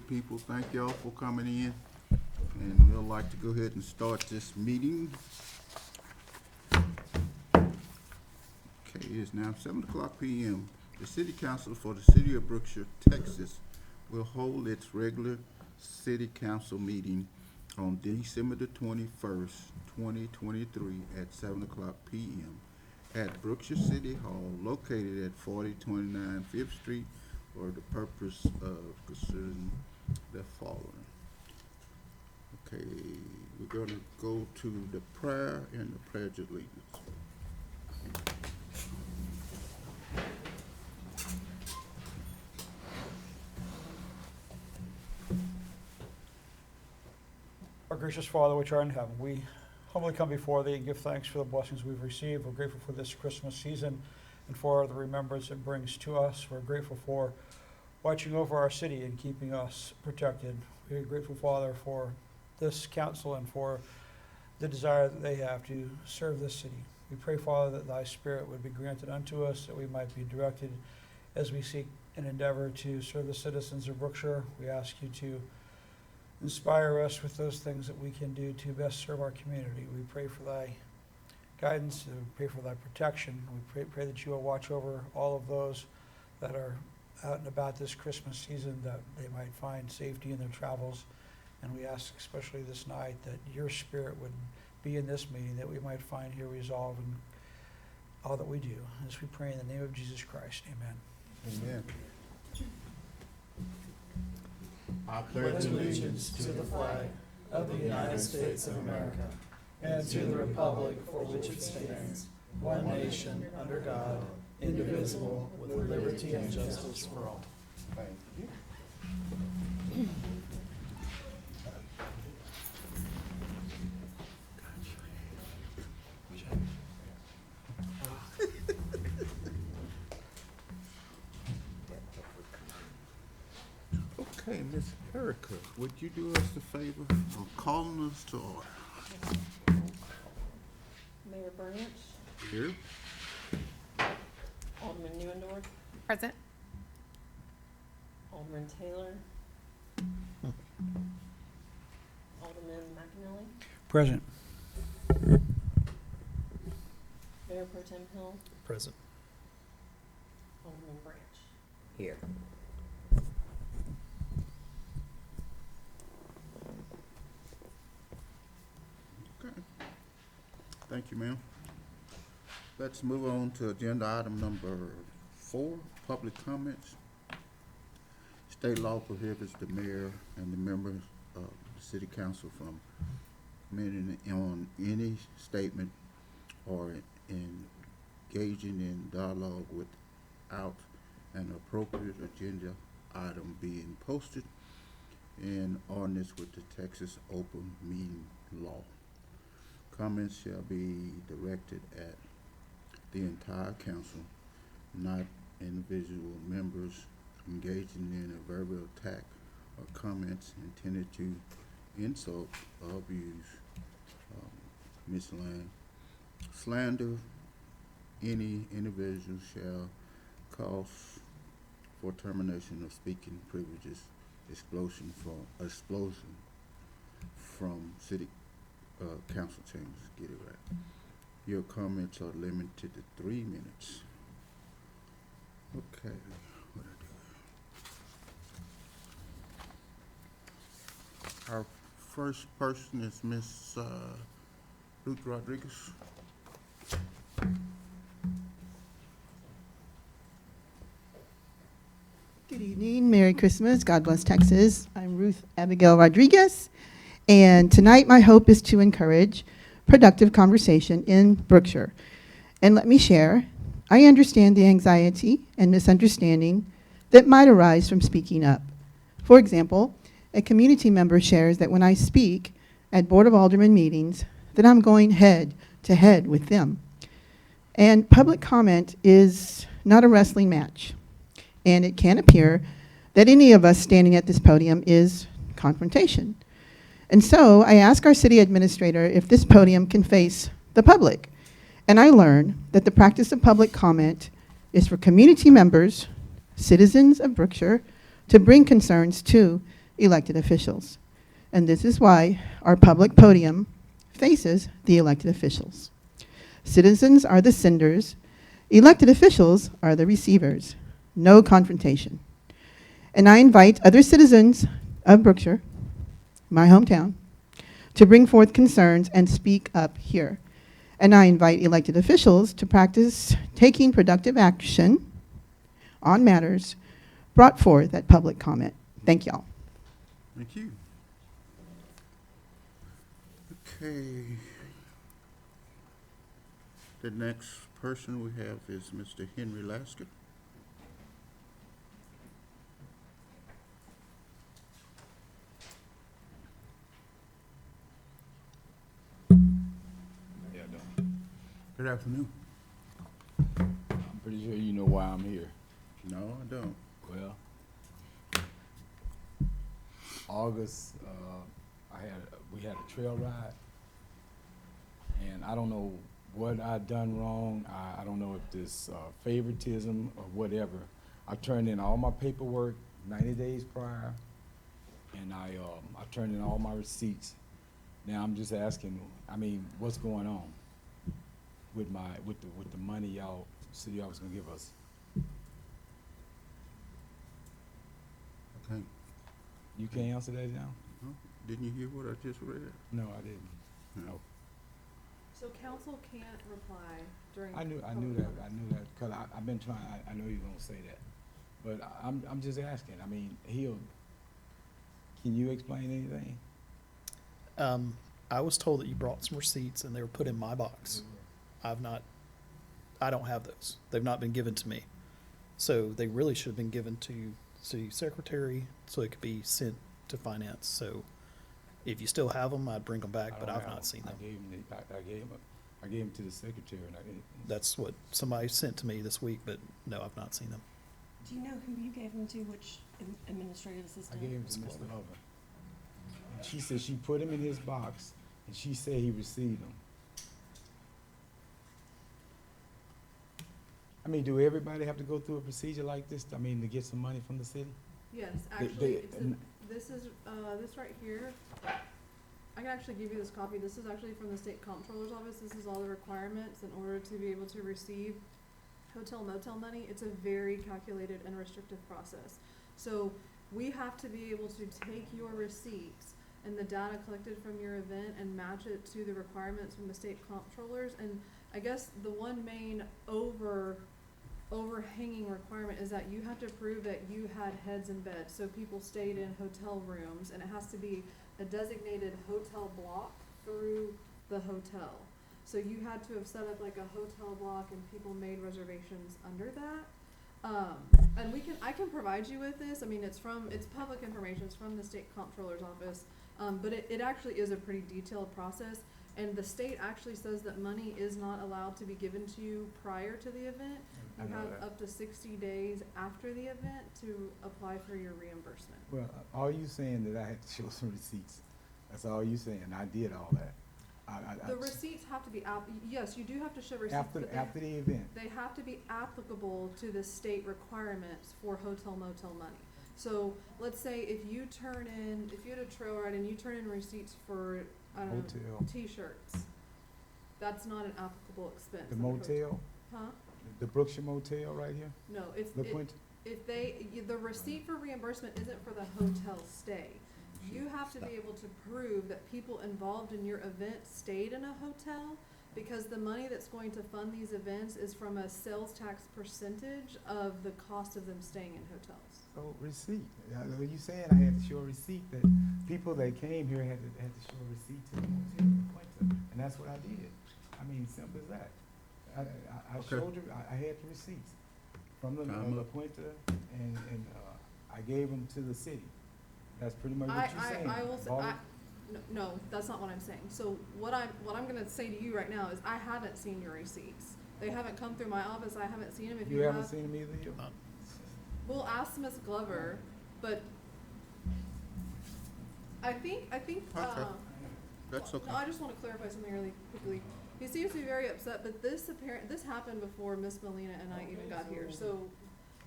people. Thank y'all for coming in. And we'd like to go ahead and start this meeting. Okay, it is now 7:00 p.m. The City Council for the City of Brookshire, Texas will hold its regular City Council meeting on December the 21st, 2023 at 7:00 p.m. at Brookshire City Hall located at 4029 5th Street for the purpose of considering the following. Okay, we're going to go to the prayer and the pledge of allegiance. Our gracious Father, which art in heaven, we humbly come before thee and give thanks for the blessings we've received. We're grateful for this Christmas season and for the remembrance it brings to us. We're grateful for watching over our city and keeping us protected. We're grateful, Father, for this council and for the desire that they have to serve this city. We pray, Father, that thy Spirit would be granted unto us, that we might be directed as we seek and endeavor to serve the citizens of Brookshire. We ask you to inspire us with those things that we can do to best serve our community. We pray for thy guidance, we pray for thy protection. We pray that you will watch over all of those that are out and about this Christmas season, that they might find safety in their travels. And we ask especially this night that your Spirit would be in this meeting, that we might find here resolve in all that we do. As we pray in the name of Jesus Christ, amen. Amen. I pledge allegiance to the flag of the United States of America and to the republic for which it stands, one nation, under God, indivisible, with liberty and justice for all. Thank you. Okay, Miss Erica, would you do us the favor of calling us to order? Mayor Branch, Here. Alderman Neuendorf, Present. Alderman Taylor, Alderman McAnally, Present. Mayor Pro Tem Hill, Present. Alderman Branch. Here. Okay. Thank you, ma'am. Let's move on to agenda item number 4, public comments. State law prohibits the mayor and the members of the city council from commenting on any statement or engaging in dialogue without an appropriate agenda item being posted in ordinance with the Texas Open Meeting Law. Comments shall be directed at the entire council, not individual members engaging in a verbal attack or comments intended to insult or abuse, mislead, slander any individual shall cause for termination of speaking privileges, explosion from city council chambers. Get it right. Your comments are limited to 3 minutes. Okay. What I do? Our first person is Miss Ruth Rodriguez. Good evening, Merry Christmas, God bless Texas. I'm Ruth Abigail Rodriguez, and tonight my hope is to encourage productive conversation in Brookshire. And let me share, I understand the anxiety and misunderstanding that might arise from speaking up. For example, a community member shares that when I speak at Board of Aldermen meetings, that I'm going head to head with them. And public comment is not a wrestling match. And it can appear that any of us standing at this podium is confrontation. And so I ask our city administrator if this podium can face the public. And I learn that the practice of public comment is for community members, citizens of Brookshire, to bring concerns to elected officials. And this is why our public podium faces the elected officials. Citizens are the senders. Elected officials are the receivers. No confrontation. And I invite other citizens of Brookshire, my hometown, to bring forth concerns and speak up here. And I invite elected officials to practice taking productive action on matters brought forth at public comment. Thank y'all. Thank you. Okay. The next person we have is Mr. Henry Lasker. Yeah, I don't. Good afternoon. I'm pretty sure you know why I'm here. No, I don't. Well, August, we had a trail ride, and I don't know what I done wrong. I don't know if this favoritism or whatever. I turned in all my paperwork 90 days prior, and I turned in all my receipts. Now I'm just asking, I mean, what's going on with the money y'all said y'all was gonna give us? Okay. You can't answer that now? Huh? Didn't you hear what I just read? No, I didn't. No. So council can't reply during. I knew public that, comment. cause I've been trying, I know you're gonna say that. But I'm just asking, I mean, can you explain anything? I was told that you brought some receipts and they were put in my box. I don't have those. They've not been given to me. So they really should have been given to city secretary so it could be sent to finance. So if you still have them, I'd bring them back, I but don't I've have not seen them. I gave them to the secretary, and That's what somebody sent to me this week, but no, I've not seen them. Do you know who you gave them to, which administrative I assistant? gave them to Mr. Hubbard. And she said she put him in his box, and she said he received them. I mean, do everybody have to go through a procedure like this, I mean, to get some money from the city? Yes, They- actually, they- this is, this right here. I can actually give you this copy. This is actually from the state comptroller's office. This is all the requirements in order to be able to receive hotel motel money. It's a very calculated and restrictive process. So we have to be able to take your receipts and the data collected from your event and match it to the requirements from the state comptrollers. And I guess the one main overhanging requirement is that you have to prove that you had heads in beds, so people stayed in hotel rooms, and it has to be a designated hotel block through the hotel. So you had to have set up like a hotel block and people made reservations under that. And I can provide you with this. I mean, it's public information. It's from the state comptroller's office. But it actually is a pretty detailed process. And the state actually says that money is not allowed to be given to you prior to the event. I You know have that. up to 60 days after the event to apply for your reimbursement. Well, all you saying that I had to show some receipts. That's all you saying. I did all that. The receipts have to be yes, you do have to show receipts, but After the event. they have to be applicable to the state requirements for hotel motel money. So let's say if you had a trail ride and you turn in receipts for, I don't know, Hotel. t-shirts, that's not an applicable expense. The under hotel. motel, Huh? the Brookshire Motel right here, No, La Quinta. the receipt for reimbursement isn't for the hotel stay. You have to be able to prove that people involved in your event stayed in a hotel, because the money that's going to fund these events is from a sales tax percentage of the cost of them staying in hotels. So receipt. You saying I had to show a receipt that people that came here had to show a receipt to the motel, La Quinta, and that's what I did. I mean, simple as that. I Okay. showed her, I had the receipts from the Time La up. Quinta, and I gave them to the city. That's pretty much what you're saying. I will say, Bought it. no, that's not what I'm saying. So what I'm gonna say to you right now is I haven't seen your receipts. They haven't come through my office. I haven't seen them. If You you haven't have, seen them either, you? we'll ask Ms. Glover, but I think, Okay. That's okay. no, I just wanna clarify something really quickly. He seems to be very upset, but this happened before Miss Melina and I even got here, so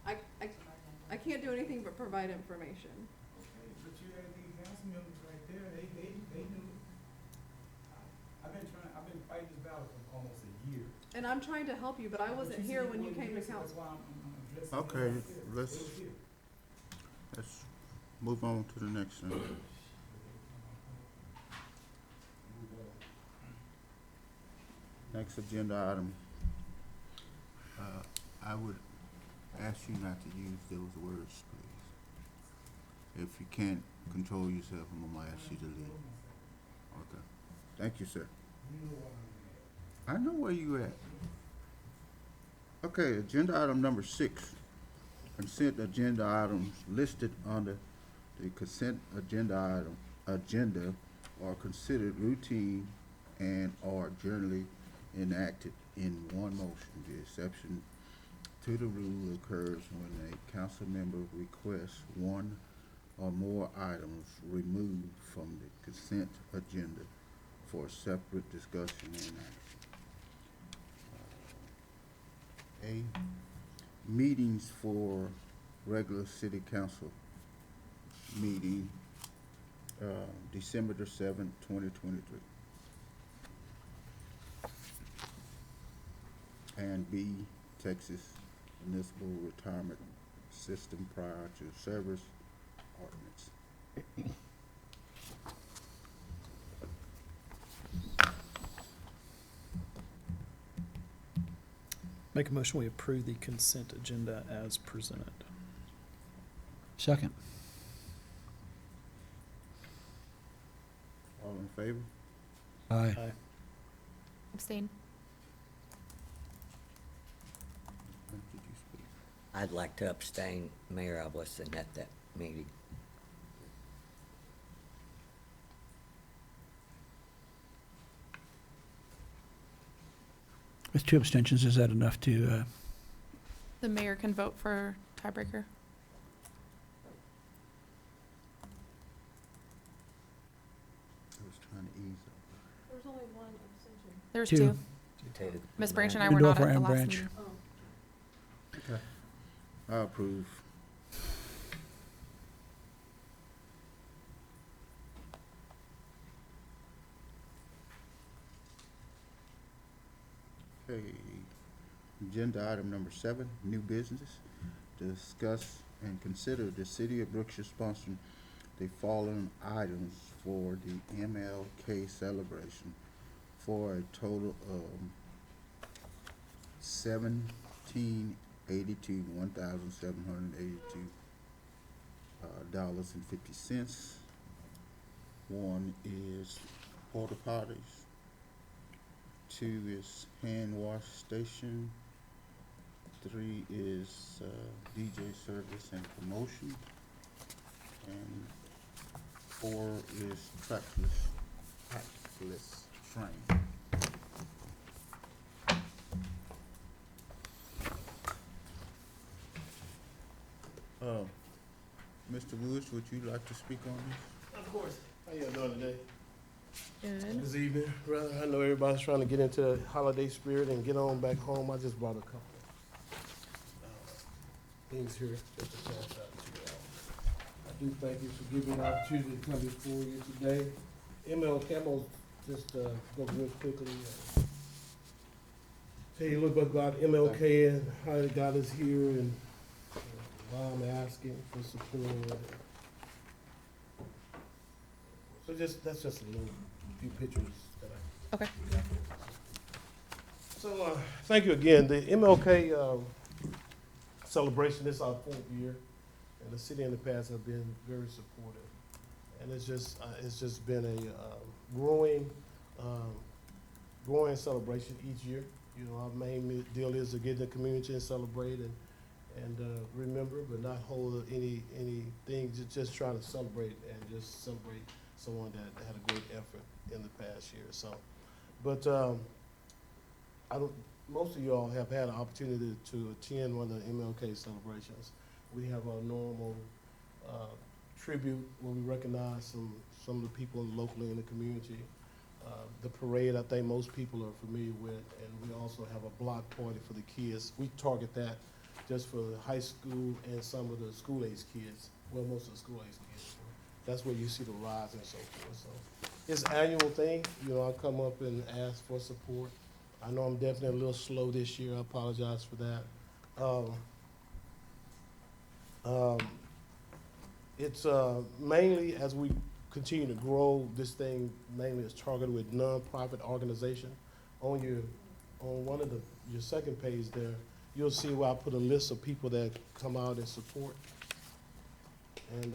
I can't do anything but provide information. Okay, but you had And I'm trying to help you, but I wasn't here when you came to council. Okay, let's move on to the next thing. Next agenda item. I would ask you not to use those words, please. If you can't control yourself, I'm gonna ask you to leave. Okay. Thank you, sir. I know where you at. Okay, agenda item number 6. Consent agenda items listed under the consent agenda are considered routine and are generally enacted in one motion. The exception to the rule occurs when a council member requests one or more items removed from the consent agenda for separate discussion and action. Meetings for regular city council meeting, December the 7th, 2023. And B, Texas Municipal Retirement System prior to service ordinance. Make a motion, we approve the consent agenda as presented. Second. All in favor? Aye. Aye. Abstain. Did you speak? I'd like to abstain, Mayor. I wasn't at that meeting. With 2 abstentions, is that enough to, The mayor can vote for tiebreaker. I was trying to ease up. There's only one abstention. There's Two. 2. Two. Ms. Branch and I We were do it not for at the Ann last Branch. meeting. Oh. Okay. I approve. Okay, agenda item number 7, new business. Discuss and consider the city of Brookshire sponsoring the following items for the MLK celebration for a total of $1,782 dollars and 50 cents. One is porta potties. 2 is hand wash station. 3 is DJ service and promotion. And 4 is trackless train. Mr. Woods, would you like to speak on this? Of course. How you doing today? Good. This evening, brother. I know everybody's trying to get into the holiday spirit and get on back home. I just brought a couple things here just to pass out to you all. I do thank you for giving me an opportunity to come before you today. MLK, I'm gonna just go real quickly. Tell you a little bit about MLK and how it got us here and why I'm asking for support. So that's just a little few pictures that I. Okay. So, thank you again. The MLK celebration, this is our 4th year, and the city in the past have been very supportive. And it's just been a growing celebration each year. You know, our main deal is to get in the community and celebrate and remember, but not hold anything, just trying to celebrate and just celebrate someone that had a great effort in the past year. So, but most of y'all have had an opportunity to attend one of the MLK celebrations. We have our normal tribute where we recognize some of the people locally in the community. The parade, I think most people are familiar with, and we also have a block party for the kids. We target that just for the high school and some of the school-age kids, well, most of the school-age kids. That's where you see the rides and so forth. So it's an annual thing. You know, I come up and ask for support. I know I'm definitely a little slow this year. I apologize for that. It's mainly as we continue to grow, this thing mainly is targeted with nonprofit organization. On one of your second page there, you'll see where I put a list of people that come out and support. And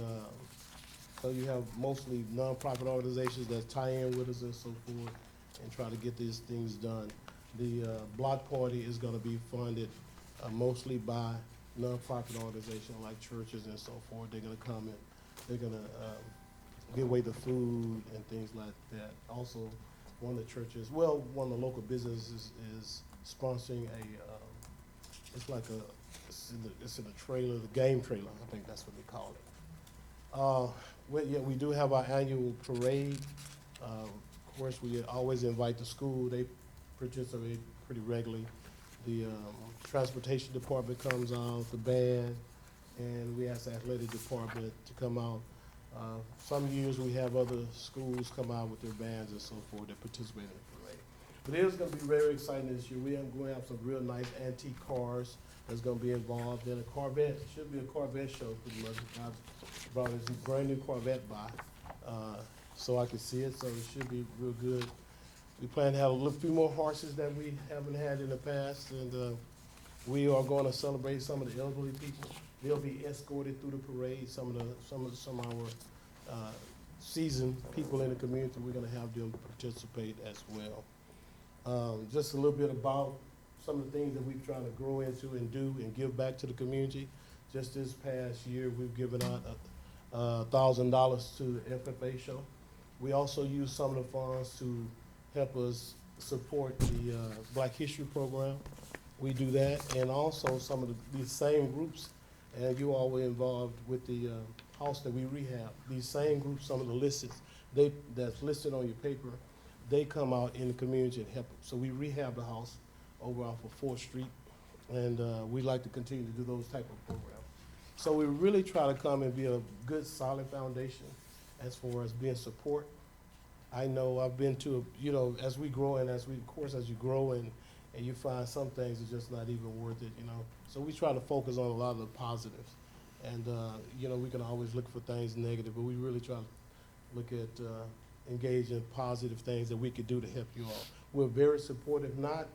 so you have mostly nonprofit organizations that tie in with us and so forth and try to get these things done. The block party is gonna be funded mostly by nonprofit organizations like churches and so forth. They're gonna come and they're gonna give away the food and things like that. Also, one of the churches, well, one of the local businesses is sponsoring it's like it's in a trailer, the game trailer, I think that's what they call it. We do have our annual parade. Of course, we always invite the school. They participate pretty regularly. The transportation department comes out, the band, and we ask the athletic department to come out. Some years we have other schools come out with their bands and so forth that participate in the parade. But it is going to be very exciting this year. We are going to have some real nice antique cars that's going to be involved. Then a Corvette, it should be a Corvette show pretty much. I brought this brand new Corvette by so I can see it, so it should be real good. We plan to have a few more horses that we haven't had in the past, and we are going to celebrate some of the elderly people. They'll be escorted through the parade. Some of our seasoned people in the community, we're going to have them participate as well. Just a little bit about some of the things that we're trying to grow into and do and give back to the community. Just this past year, we've given out $1,000 to the FFA show. We also use some of the funds to help us support the Black History program. We do that, and also some of these same groups, and you all were involved with the house that we rehab. These same groups, some of the lists that's listed on your paper, they come out in the community and help. So we rehab the house over off of 4th Street, and we like to continue to do those type of programs. So we really try to come and be a good, solid foundation as far as being support. I know I've been to, as we grow and as you grow and you find some things are just not even worth it, So we try to focus on a lot of the positives. And, we can always look for things negative, but we really try to look at engage in positive things that we could do to help you all. We're very supportive, not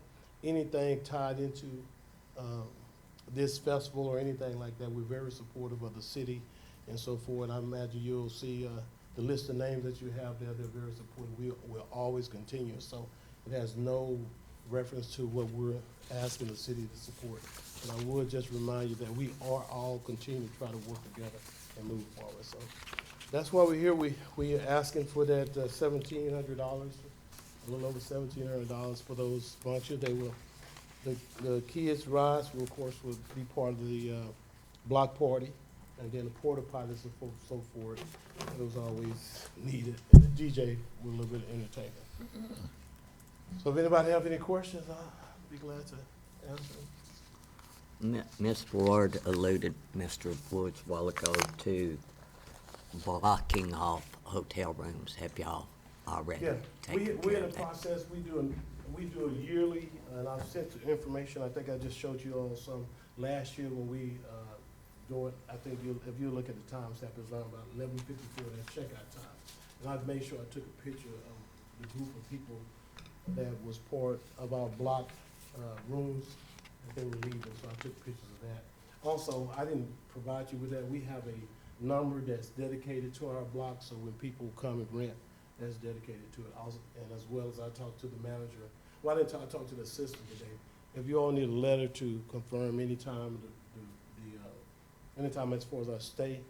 anything tied into this festival or anything like that. We're very supportive of the city and so forth. I imagine you'll see the list of names that you have there. They're very supportive. We'll always continue. So it has no reference to what we're asking the city to support. And I would just remind you that we are all continuing to try to work together and move forward. So that's why we're here. We are asking for that $1,700, a little over $1,700 for those sponsors. They will, the kids' rides will, of course, will be part of the block party, and then the porta potties and so forth. Those are always needed, and the DJ will a little bit of entertainment. So if anybody have any questions, I'll be glad to answer. Ms. Ward alluded, Mr. Woods, a while ago to blocking off hotel rooms. Have y'all already taken We're care in the of that? process. We do a yearly, and I've sent the information. I think I just showed you all some last year when we do it. I think if you look at the time stamp, it's around about 11:54. That checkout time, and I've made sure I took a picture of the group of people that was part of our block rooms that they were leaving. So I took pictures of that. Also, I didn't provide you with that. We have a number that's dedicated to our block, so when people come and rent, that's dedicated to it. Also, and as well as I talked to the manager. Well, I didn't talk to the assistant today. If you all need a letter to confirm anytime anytime as far as our stay,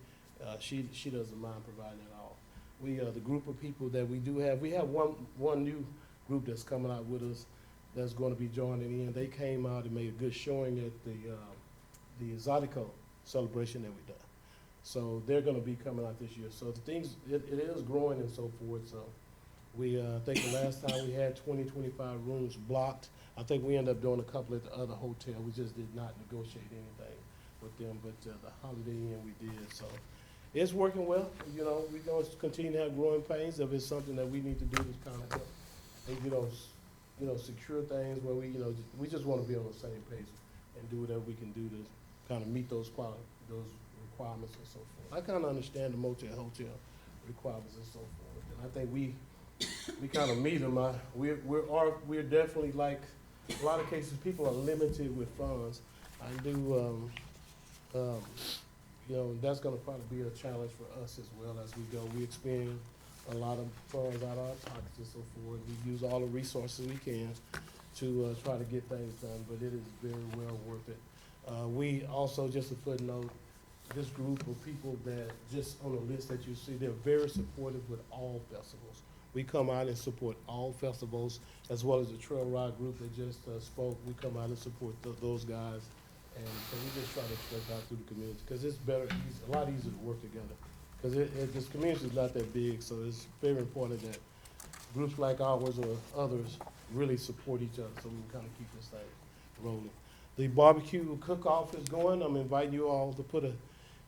she doesn't mind providing it all. We the group of people that we do have, we have one new group that's coming out with us that's going to be joining in. They came out and made a good showing at the Zydeco celebration that we done. So they're going to be coming out this year. So the things, it is growing and so forth. So we, I think the last time we had 25 rooms blocked. I think we ended up doing a couple at the other hotel. We just did not negotiate anything with them, but the Holiday Inn we did. So it's working well. We're going to continue to have growing pains if it's something that we need to do to kind of help, secure things where we just wanna be on the same page and do whatever we can do to kind of meet those requirements and so forth. I kind of understand the hotel requirements and so forth, and I think we kind of meet them. We're definitely, like a lot of cases, people are limited with funds. I do, that's gonna probably be a challenge for us as well as we go. We expend a lot of funds out of our pockets and so forth. We use all the resources we can to try to get things done, but it is very well worth it. We also, just a footnote, this group of people that just on the list that you see, they're very supportive with all festivals. We come out and support all festivals, as well as the Trail Ride group that just spoke. We come out and support those guys. And so we just try to express out through the community, because it's better, a lot easier to work together. Because this community is not that big, so it's very important that groups like ours or others really support each other, so we can kind of keep this thing rolling. The barbecue cook-off is going. I'm inviting you all to put a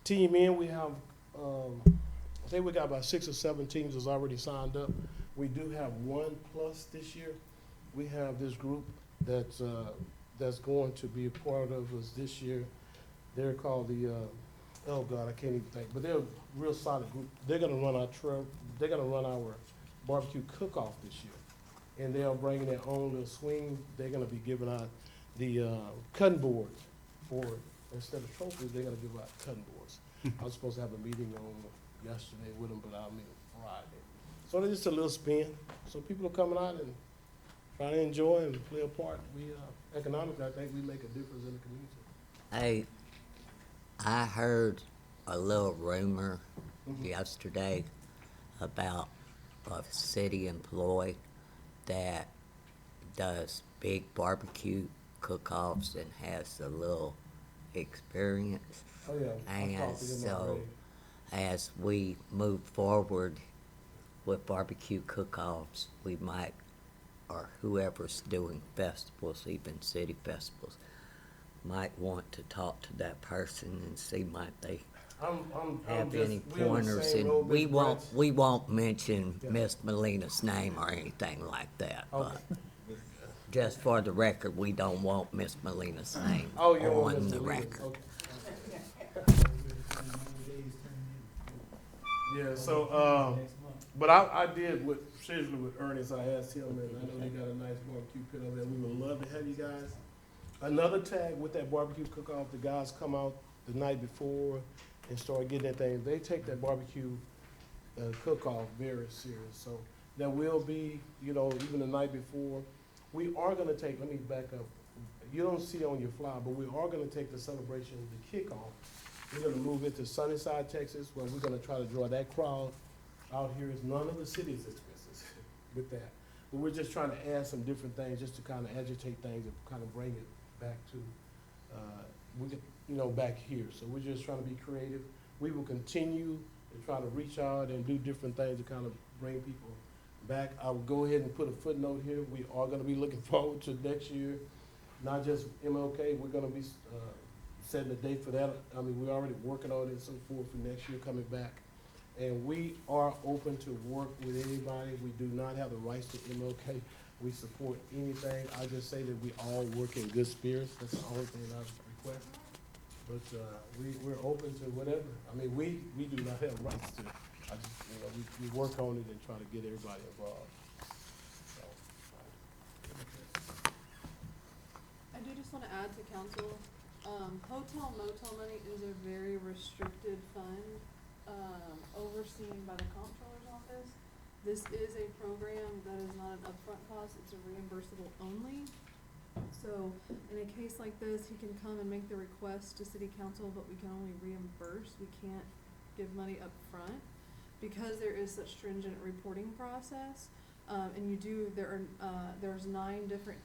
team in. We have, I think we got about 6 or 7 teams that's already signed up. We do have 1+ this year. We have this group that's going to be a part of us this year. They're called the, oh God, I can't even think, but they're a real solid group. They're gonna run our barbecue cook-off this year. And they are bringing their own little swing. They're gonna be giving out the cutting boards for, instead of trophies, they're gonna give out cutting boards. I was supposed to have a meeting on yesterday with them, but I'll meet them Friday. So it's just a little spin. So people are coming out and trying to enjoy and play a part. We, economically, I think we make a difference in the community. Hey, I heard a little rumor yesterday about a city employee that does big barbecue cook-offs and has a little experience. Oh, yeah. I've And talked to him so, already. as we move forward with barbecue cook-offs, we might, or whoever's doing festivals, even city festivals, might want to talk to that person and see might they I'm have just, any we're in the pointers. same And road, we Mr. won't, Branch. we won't mention Yeah. Miss Melina's name or anything like that, Okay. but just for the record, we don't want Miss Melina's name Oh, you want on Ms. the Molina? record. Okay. Yeah, so, but I did seriously with Ernest, I asked him, and I know they got a nice barbecue pit over there. We would love to have you guys. Another tag with that barbecue cook-off, the guys come out the night before and start getting that thing. They take that barbecue cook-off very serious. So there will be, even the night before, we are gonna take, let me back up. You don't see it on your flyer, but we are gonna take the celebration, the kickoff. We're gonna move it to Sunnyside, Texas, where we're gonna try to draw that crowd out here. Is none of the city's expenses with that. But we're just trying to add some different things just to kind of agitate things and kind of bring it back to, back here. So we're just trying to be creative. We will continue to try to reach out and do different things to kind of bring people back. I will go ahead and put a footnote here. We are gonna be looking forward to next year, not just MLK, we're gonna be setting a date for that. I mean, we're already working on it and so forth for next year coming back. And we are open to work with anybody. We do not have the rights to MLK. We support anything. I just say that we all work in good spirits. That's the only thing I request. But we're open to whatever. I mean, we do not have rights to it. I just, we work on it and try to get everybody involved. So, I do just wanna add to council, hotel motel money is a very restricted fund, overseen by the comptroller's office. This is a program that is not an upfront cost, it's a reimbursable only. So, in a case like this, he can come and make the request to city council, but we can only reimburse, we can't give money up front. Because there is such stringent reporting process, and there's 9 different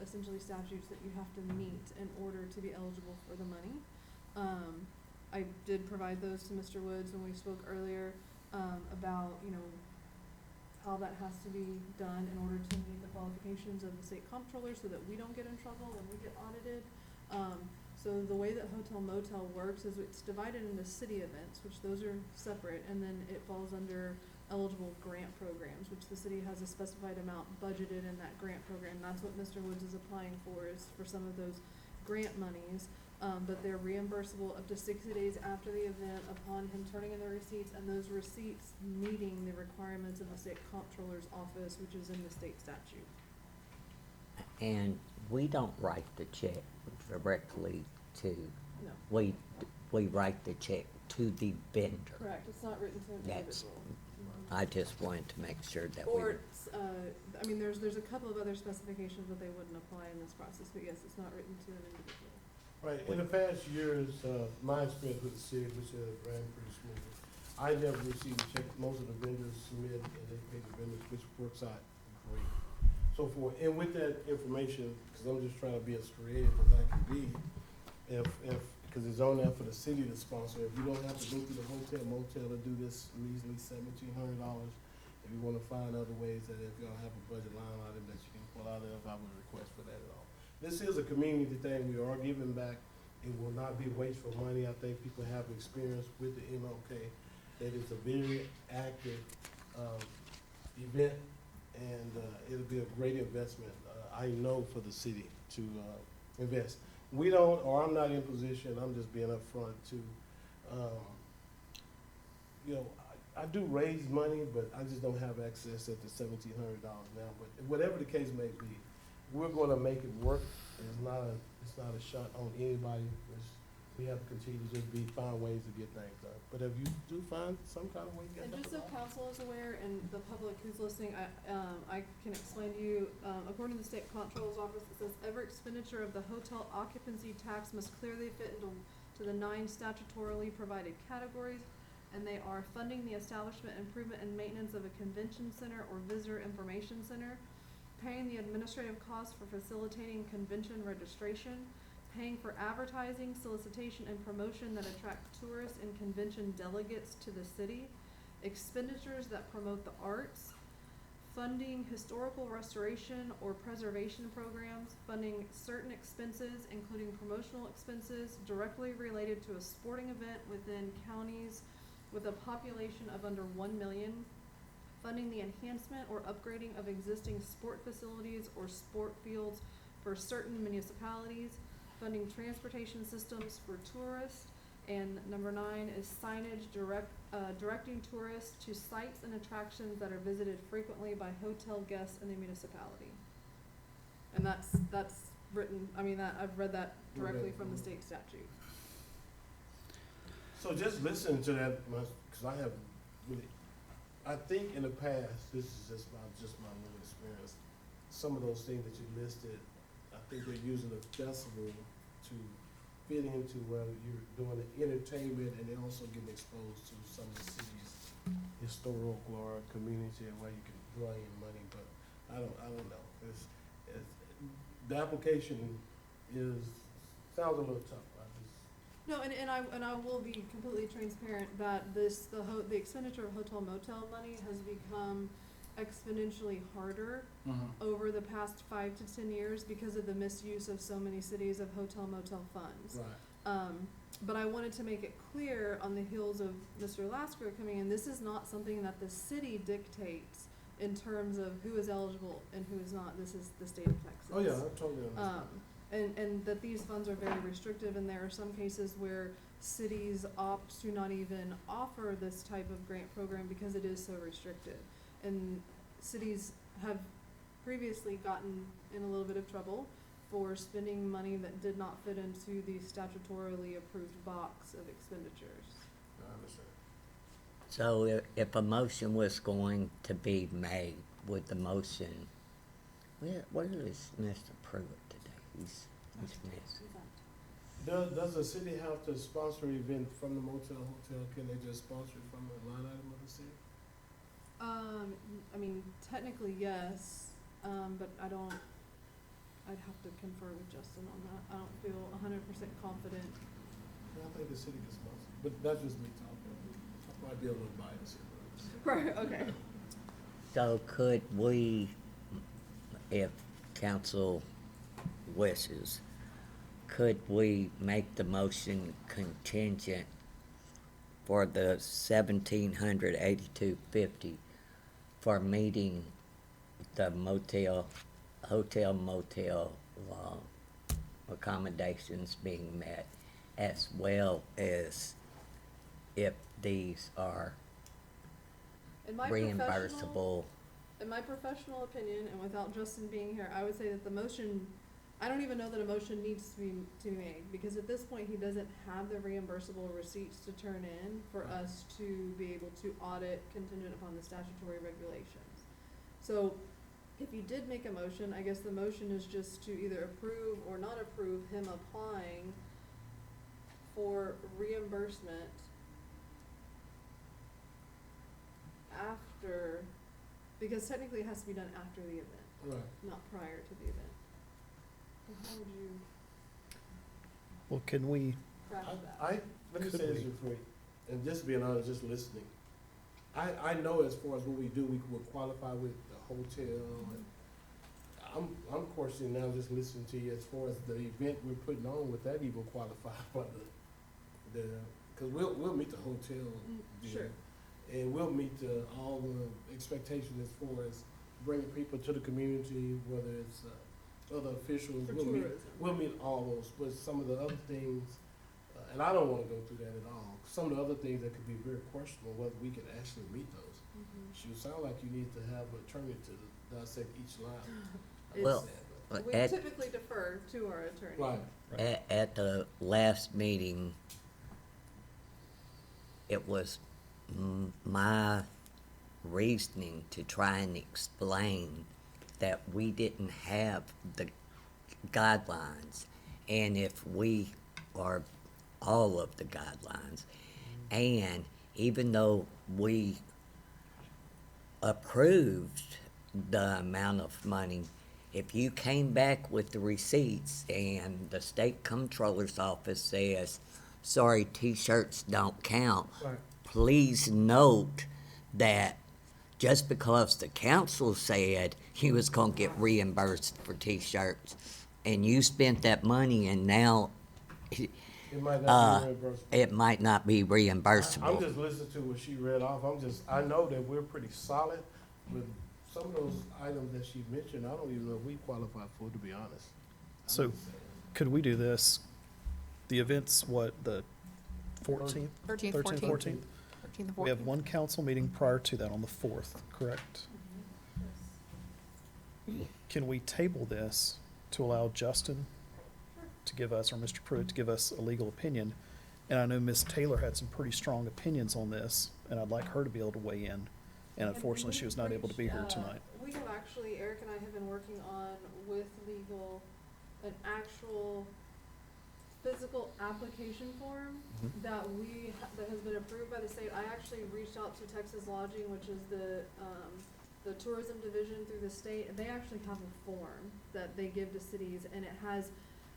essentially statutes that you have to meet in order to be eligible for the money. I did provide those to Mr. Woods when we spoke earlier, about, how that has to be done in order to meet the qualifications of the state comptroller so that we don't get in trouble when we get audited. So the way that hotel motel works is it's divided into city events, which those are separate, and then it falls under eligible grant programs, which the city has a specified amount budgeted in that grant program. That's what Mr. Woods is applying for, is for some of those grant monies. But they're reimbursable up to 60 days after the event upon him turning in the receipts, and those receipts meeting the requirements of the state comptroller's office, which is in the state statute. And we don't write the check directly to, No, we write the check to the vendor. correct, it's not written to an That's- individual. I just wanted to make sure that we. Or, I mean, there's a couple of other specifications that they wouldn't apply in this process, but yes, it's not written to an individual. Right, in the past years, my experience with the city, which ran pretty smoothly, I never received a check. Most of the vendors submit and they pay the vendors, which works out great. So and with that information, because I'm just trying to be as creative as I can be, because it's on there for the city to sponsor, if you don't have to go through the hotel motel to do this measly $1,700, if you want to find other ways that if y'all have a budget line item that you can pull out of, I would request for that at all. This is a community thing. We are giving back. It will not be wasteful money. I think people have experience with the MLK, that it's a very active event, and it'll be a great investment, I know, for the city to invest. We don't, or I'm not in position, I'm just being upfront to, you know, I do raise money, but I just don't have access at the $1,700 now. But whatever the case may be, we're gonna make it work. It's not a shot on anybody. We have to continue to just find ways to get things done. But if you do find some kind of way to get And that just so done. council is aware, and the public who's listening, I can explain to you, according to the state comptroller's office, it says every expenditure of the hotel occupancy tax must clearly fit into the 9 statutorily provided categories, and they are funding the establishment, improvement, and maintenance of a convention center or visitor information center, paying the administrative costs for facilitating convention registration, paying for advertising, solicitation, and promotion that attract tourists and convention delegates to the city, expenditures that promote the arts, funding historical restoration or preservation programs, funding certain expenses, including promotional expenses directly related to a sporting event within counties with a population of under 1 million, funding the enhancement or upgrading of existing sport facilities or sport fields for certain municipalities, funding transportation systems for tourists, and number 9 is signage directing tourists to sites and attractions that are visited frequently by hotel guests in the municipality. And that's written, I mean, I've read that directly from the state statute. So just listening to that, because I have really, I think in the past, this is just my little experience, some of those things that you listed, I think they're using a festival to fit into where you're doing the entertainment, and they're also getting exposed to some of the city's historical or community and where you can draw in money, but I don't know. The application sounds a little tough. No, and I will be completely transparent that the expenditure of hotel motel money has become exponentially harder over the past 5 to 10 years because of the misuse of so many cities of hotel motel funds. Right. But I wanted to make it clear on the heels of Mr. Lasker coming in, this is not something that the city dictates in terms of who is eligible and who is not. This is the state of Texas. Oh, yeah, I totally understand. And that these funds are very restrictive, and there are some cases where cities opt to not even offer this type of grant program because it is so restricted. And cities have previously gotten in a little bit of trouble for spending money that did not fit into the statutorily approved box of expenditures. I understand. So if a motion was going to be made, would the motion, where is Mr. Pruitt today? He's missing. Does the city have to sponsor an event from the motel hotel? Can they just sponsor it from a line item of the city? I mean, technically yes, but I'd have to confer with Justin on that. I don't feel 100% confident. Yeah, I think the city can sponsor, but that's just me talking. I might be a little biased here. Right, okay. So could we, if council wishes, could we make the motion contingent for the $1,782.50 for meeting the hotel motel accommodations being met, as well as if these are In my reimbursable. In my professional opinion, and without Justin being here, I would say that the motion, I don't even know that a motion needs to be made, because at this point, he doesn't have the reimbursable receipts to turn in for us to be able to audit contingent upon the statutory regulations. So, if you did make a motion, I guess the motion is just to either approve or not approve him applying for reimbursement after, because technically it has to be done after the event, Right. not prior to the event. So how would you Well, can we, craft that? Let me Could say this we? before, and just being honest, just listening. I know as far as what we do, we would qualify with the hotel, and I'm questioning now, just listening to you, as far as the event we're putting on, would that even qualify for cause we'll meet the hotel deal. Sure. And we'll meet all the expectations as far as bringing people to the community, whether it's, other officials. For We'll tourism. meet all those, but some of the other things, and I don't wanna go through that at all. Some of the other things that could be very questionable, whether we can actually meet those. Mhm. Should sound like you need to have an attorney to dissect each line. Well, We at, typically defer to our attorney. Right, at the last meeting, it was my reasoning to try and explain that we didn't have the guidelines, and if we are all of the guidelines, and even though we approved the amount of money, if you came back with the receipts and the state comptroller's office says, sorry, t-shirts don't count, right. please note that just because the council said you was gonna get reimbursed for t-shirts, and you spent that money and now It might not be reimbursable. it might not be I'm reimbursable. just listening to what she read off. I know that we're pretty solid, but some of those items that she mentioned, I don't even know if we qualify for, to be honest. So- I'm just saying. could we do this? The event's what, the 14th? 13th, 13th, 14th. 14th? 13th and We have 14th. one council meeting prior to that on the 4th, correct? Can we table this to allow Justin to give us, or Mr. Pruitt to give us a legal opinion? And I know Ms. Taylor had some pretty strong opinions on this, and I'd like her to be able to weigh in. And unfortunately, she was not able to be here tonight. We have actually, Eric and I have been working on with legal, an actual physical application form Mhm. that that has been approved by the state. I actually reached out to Texas Lodging, which is the tourism division through the state, and they actually have a form that they give to cities, and it has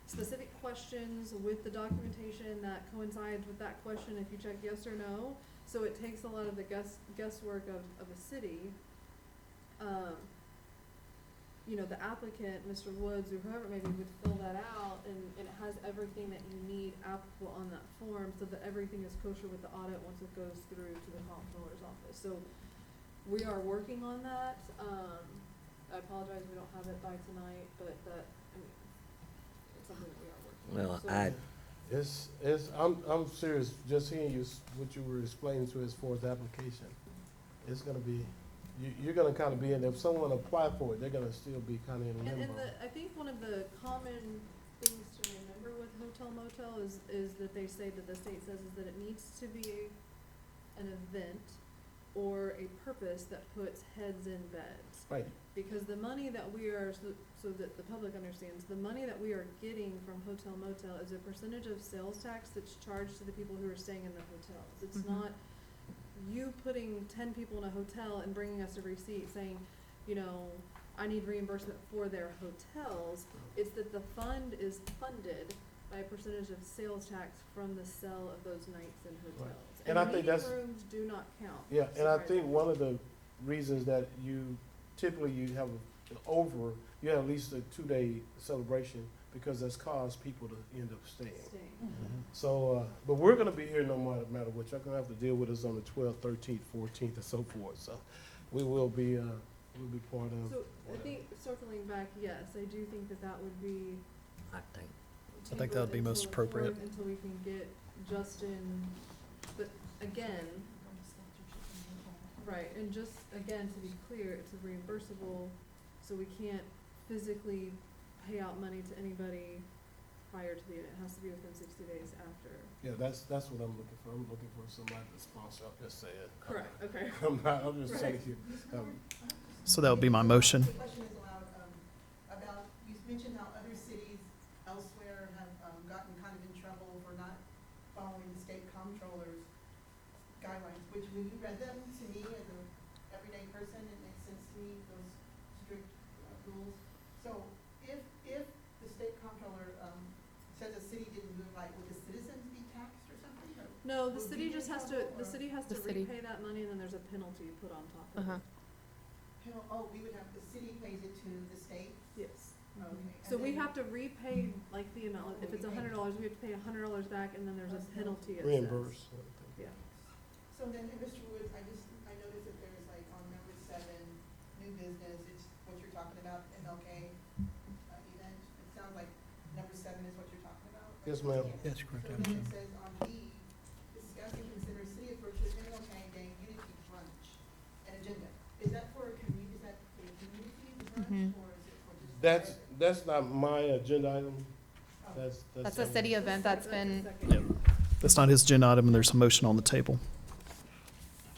specific questions with the documentation that coincides with that question if you check yes or no. So it takes a lot of the guesswork of a city. You know, the applicant, Mr. Woods, or whoever maybe would fill that out, and it has everything that you need applicable on that form, so that everything is kosher with the audit once it goes through to the comptroller's office. So we are working on that. I apologize, we don't have it by tonight, but that, I mean, it's something that we are working on. Well, So- I'm serious, just hearing what you were explaining to as far as the application. It's gonna be, you're gonna kinda be in, if someone apply for it, they're gonna still be kinda in And limbo. I think one of the common things to remember with hotel motel is that they say that the state says is that it needs to be an event or a purpose that puts heads in beds. Right, Because the money that we are, so that the public understands, the money that we are getting from hotel motel is a percentage of sales tax that's charged to the people who are staying in the hotels. It's Mhm. not you putting 10 people in a hotel and bringing us a receipt saying, you know, I need reimbursement for their hotels. It's that the fund is funded by a percentage of sales tax from the sale of those nights in hotels. And I think that's- meeting rooms do not count. yeah, and I Sorry. think one of the reasons that you typically you have you have at least a 2-day celebration, because that's caused people to end up staying. Staying. So, but we're gonna be here no matter what. You're gonna have to deal with us on the 12th, 13th, 14th, and so forth. So we will be, we'll be part of. So I think circling back, yes, I do think that that would be. I think. I think that would be most Until the appropriate. fourth, Until we can get Justin, but again, right, and just, again, to be clear, it's a reimbursable, so we can't physically pay out money to anybody prior to the event. It has to be within 60 days after. Yeah, that's what I'm looking for. I'm looking for somebody to sponsor. I'll just say it. Correct, okay. I'm just saying you. So that would be my motion. The question is allowed, about, you mentioned how other cities elsewhere have, gotten kind of in trouble for not following the state comptroller's guidelines, which when you read them to me as a everyday person, it makes sense to me, those strict rules. So if the state comptroller, says a city didn't do it right, would the citizens be taxed or something? Or No, the would city we be just has to, trouble, the or- city has to The city. repay that money, and then there's a penalty put on top of Uh-huh. it. Oh, we would have, the city pays it to the state? Yes. Okay. So And we then- have to repay, like, the amount, if it's $100, we have to pay $100 back, and then there's a penalty assessed. Reimburse. Yeah. So then, and Mr. Woods, I noticed that there's like on number 7, new business, it's what you're talking about, MLK, event. It sounds like number 7 is what you're talking about. Yes, ma'am. Yes, correct. So then it says on B, discuss and consider City of Brookshire MLK Day Unity Brunch and agenda. Is that for a community, is that a community brunch, or is it for just? That's not my agenda item. Oh. That's a city event that's been, Yep. That's not his agenda item, and there's a motion on the table.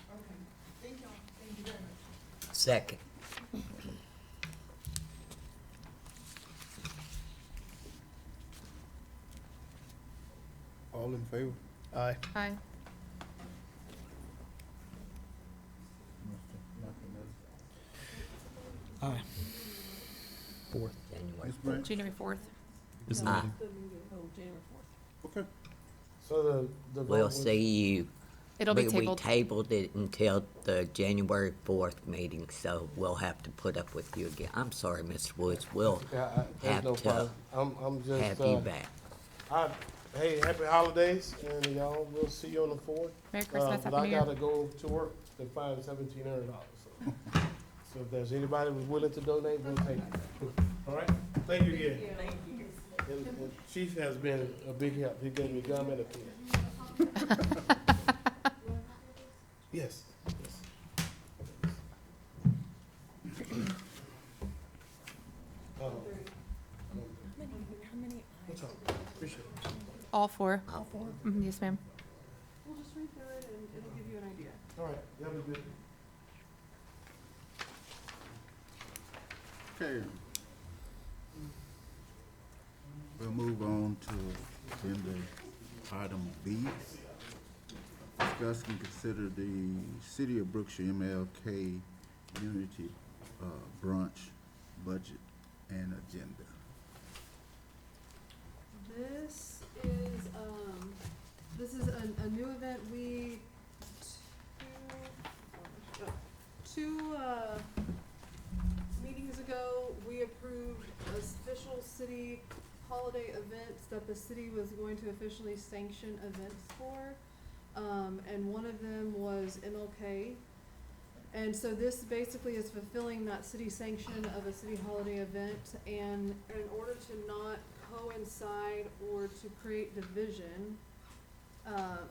Okay, thank y'all, thank you very much. Second. All in favor? Aye. aye. Aye. Fourth. January. Ms. Brent? January 4th. Is the Aye. meeting. The meeting. Okay. So the vote We'll was- see you. It'll be We tabled. tabled it until the January 4th meeting, so we'll have to put up with you again. I'm sorry, Mr. Woods, we'll Yeah, there's have no to problem. I'm just, have you back. hey, happy holidays, and y'all, we'll see you on the 4th. Merry Christmas, But Happy I New Year. gotta go to work to find $1,700, so. So if there's anybody who's willing to donate, we'll take it. All right? Thank you again. Thank you. And Chief has been a big help. He gave me gum and a pen. Yes. What's up? Appreciate it. All four. All four. Yes, ma'am. We'll just read through it, and it'll give you an idea. All right, that'll be good. Okay. We'll move on to agenda item B. Discuss and consider the City of Brookshire MLK Unity Brunch Budget and Agenda. This is a new event. Two meetings ago, we approved official city holiday events that the city was going to officially sanction events for. And one of them was MLK. And so this basically is fulfilling that city sanction of a city holiday event. And in order to not coincide or to create division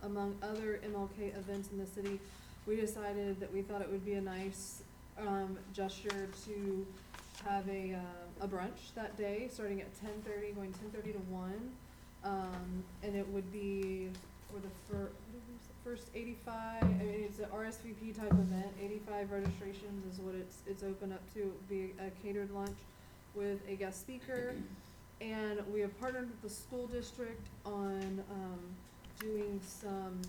among other MLK events in the city, we decided that we thought it would be a nice gesture to have a brunch that day, starting at 10:30, going 10:30 to 1. And it would be for the first 85, I mean, it's an RSVP type event, 85 registrations is what it's open up to. It would be a catered lunch with a guest speaker. And we have partnered with the school district on doing some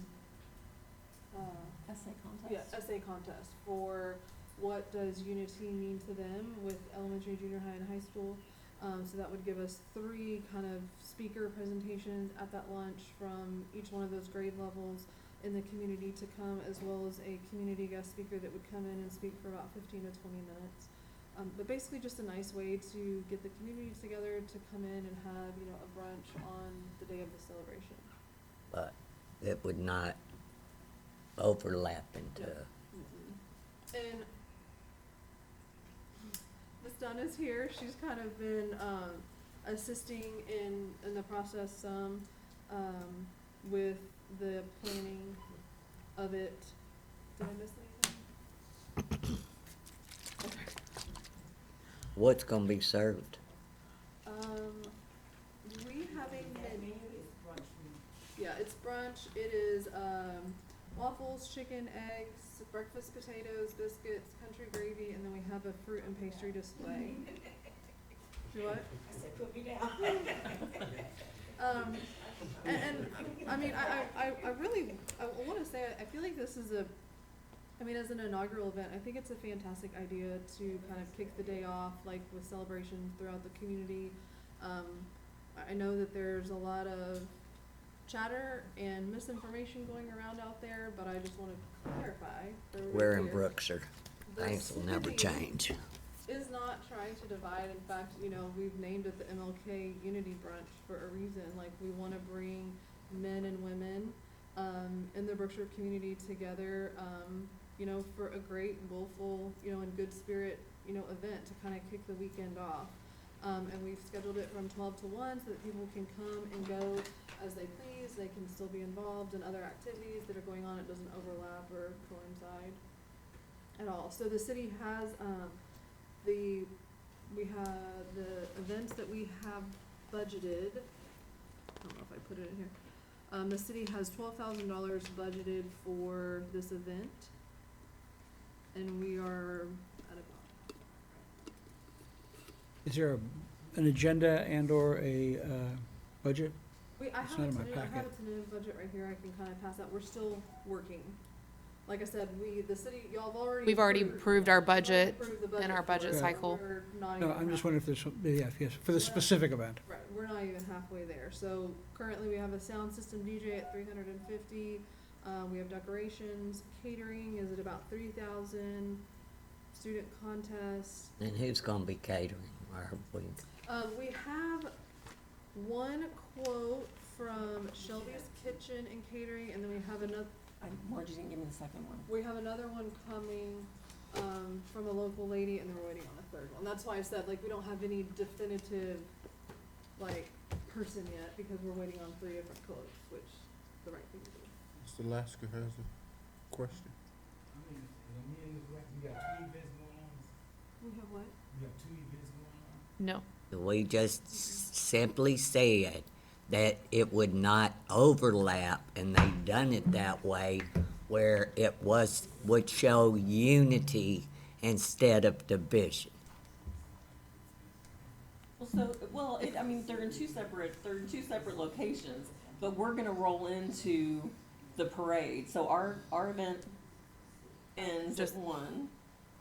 Essay contest. yeah, essay contest for what does unity mean to them with elementary, junior high, and high school. So that would give us 3 kind of speaker presentations at that lunch from each one of those grade levels in the community to come, as well as a community guest speaker that would come in and speak for about 15 to 20 minutes. But basically just a nice way to get the community together to come in and have, you know, a brunch on the day of the celebration. But it would not overlap into, And Miss Donna's here. She's kind of been assisting in the process some with the planning of it. Did I miss anything? what's gonna be served? We have a menu. Yeah, it's brunch. It is waffles, chicken, eggs, breakfast potatoes, biscuits, country gravy, and then we have a fruit and pastry display. Do what? I said, put me down. And I mean, I really, I wanna say, I feel like this is I mean, as an inaugural event, I think it's a fantastic idea to kind of kick the day off, like with celebrations throughout the community. I know that there's a lot of chatter and misinformation going around out there, but I just wanna clarify. for everybody We're in here. Brookshire. The Things will never city change. is not trying to divide. In fact, you know, we've named it the MLK Unity Brunch for a reason. Like, we want to bring men and women in the Brookshire community together, you know, for a great, willful, you know, and good spirit, you know, event to kind of kick the weekend off. And we've scheduled it from 12 to 1 so that people can come and go as they please. They can still be involved in other activities that are going on. It doesn't overlap or coincide at all. So the city has we have the events that we have budgeted. I don't know if I put it in here. The city has $12,000 budgeted for this event, and we are at about. Is there an agenda and/or a budget? I It's have not a in my tentative, I have a packet. tentative budget right here. I can kind of pass out. We're still working. Like I said, the city, y'all have already. We've already approved our Y'all already budget approved the in our for budget it. cycle. We're not No, even I'm just half- wondering if there's, yes, for the specific event. Right, we're not even halfway there. So currently we have a sound system DJ at 350. We have decorations, catering is at about 3,000. Student contest. And who's gonna be catering? Or we, We have one quote from Shelby's Kitchen and Catering, and then we have another. Margie didn't give me the second one. We have another one coming from a local lady, and then we're waiting on a third one. That's why I said, like, we don't have any definitive, like, person yet, because we're waiting on 3 different quotes, which is the right thing to do. Mr. Lasker has a question. We have what? No. we just simply said that it would not overlap, and they done it that way where it would show unity instead of division. I mean, they're in two separate locations, but we're gonna roll into the parade. So our event ends at 1,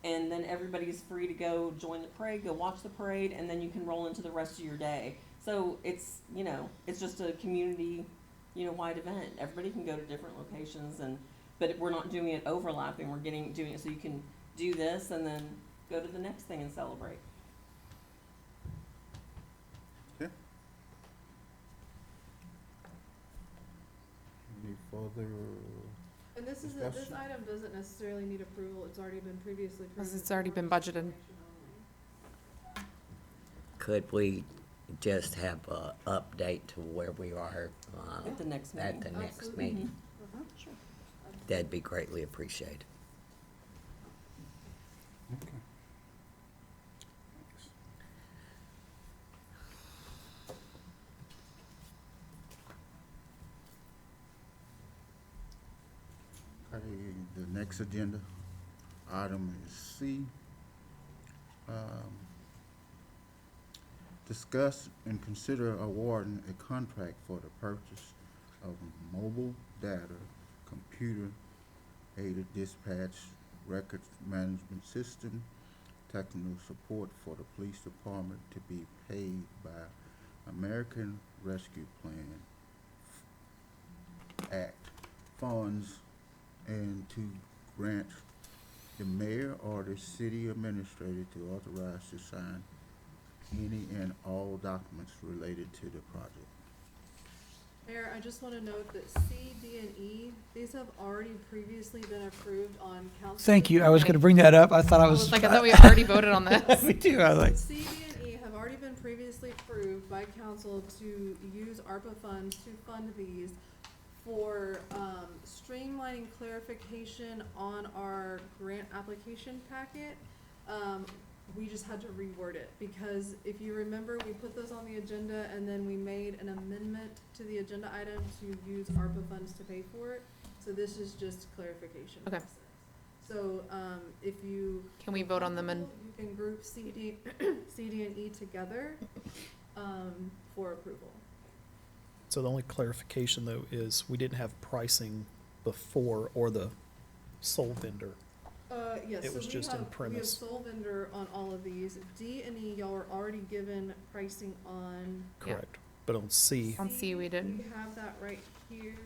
and then everybody's free to go join the parade, go watch the parade, and then you can roll into the rest of your day. So it's, you know, it's just a community, you know, wide event. Everybody can go to different locations, but we're not doing it overlapping. We're doing it so you can do this and then go to the next thing and celebrate. Okay. Any further? And this Discussion? item doesn't necessarily need approval. It's already been previously approved. Because it's already been budgeted. Could we just have a update to where we are At the next at meeting. the next Absolutely. meeting? Sure. That'd be greatly appreciated. Okay. Thanks. Okay, the next agenda item is C. Discuss and consider awarding a contract for the purchase of mobile data, computer-aided dispatch, records management system, technical support for the police department to be paid by American Rescue Plan Act funds and to grant the mayor or the city administrator to authorize to sign any and all documents related to the project. Mayor, I just wanna note that C, D, and E, these have already previously been approved on council. Thank you. I was gonna bring that up. I thought I I was. was like, I thought we already voted on this. Me too. I was like, C, D, and E have already been previously approved by council to use ARPA funds to fund these for, streamlining clarification on our grant application packet. We just had to reword it, because if you remember, we put those on the agenda and then we made an amendment to the agenda item to use ARPA funds to pay for it. So this is just clarification Okay. process. So, if you. Can we vote on them and, You can group C, D, and E together, for approval. So the only clarification though is we didn't have pricing before or the sole vendor. Yes, It so was we just in have, we have premise. sole vendor on all of these. D and E, y'all are already given pricing on. Yeah. Correct. But on C, on C we did. We have that right here.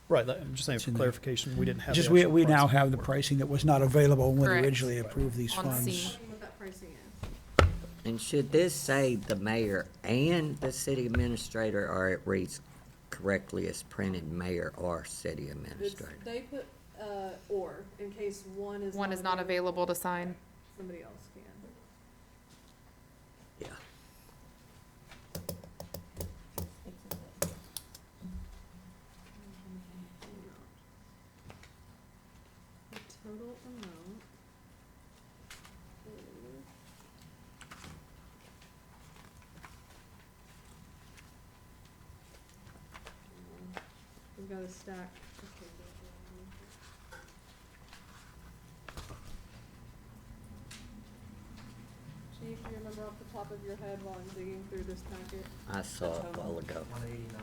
right, I'm just saying It's for in there. clarification, we didn't have. just the we, actual we now pricing have the before. pricing that was not available when we Correct. originally approved these On funds. C. Tell me what that pricing is. And should this say the mayor and the city administrator, or it reads correctly as printed mayor or city It's, administrator? they put, or, in case one is. One is not available to sign. Somebody else can. Yeah. The total amount is. We've got a stack. Chief, do you remember off the top of your head while I'm digging through this packet? I saw it a while ago. 189.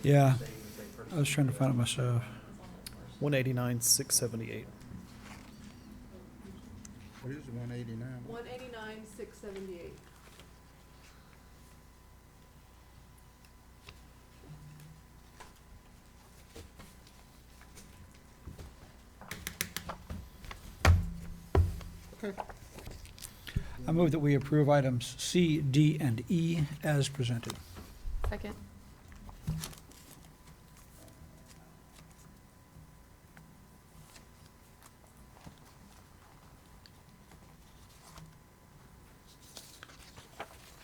Yeah, I was trying to find it myself. 189,678. What is it, 189? 189,678. Okay. I move that we approve items C, D, and E as presented. Second.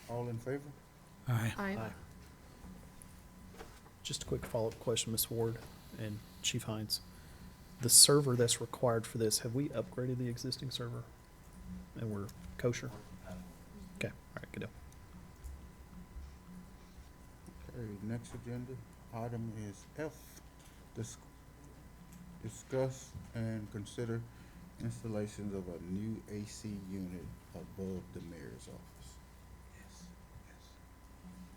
All in favor? Aye. Aye. Just a quick follow-up question, Ms. Ward and Chief Hines. The server that's required for this, have we upgraded the existing server? And we're kosher? Okay, all right, good deal. Okay, next agenda item is F. Discuss and consider installations of a new AC unit above the mayor's office. Yes, yes.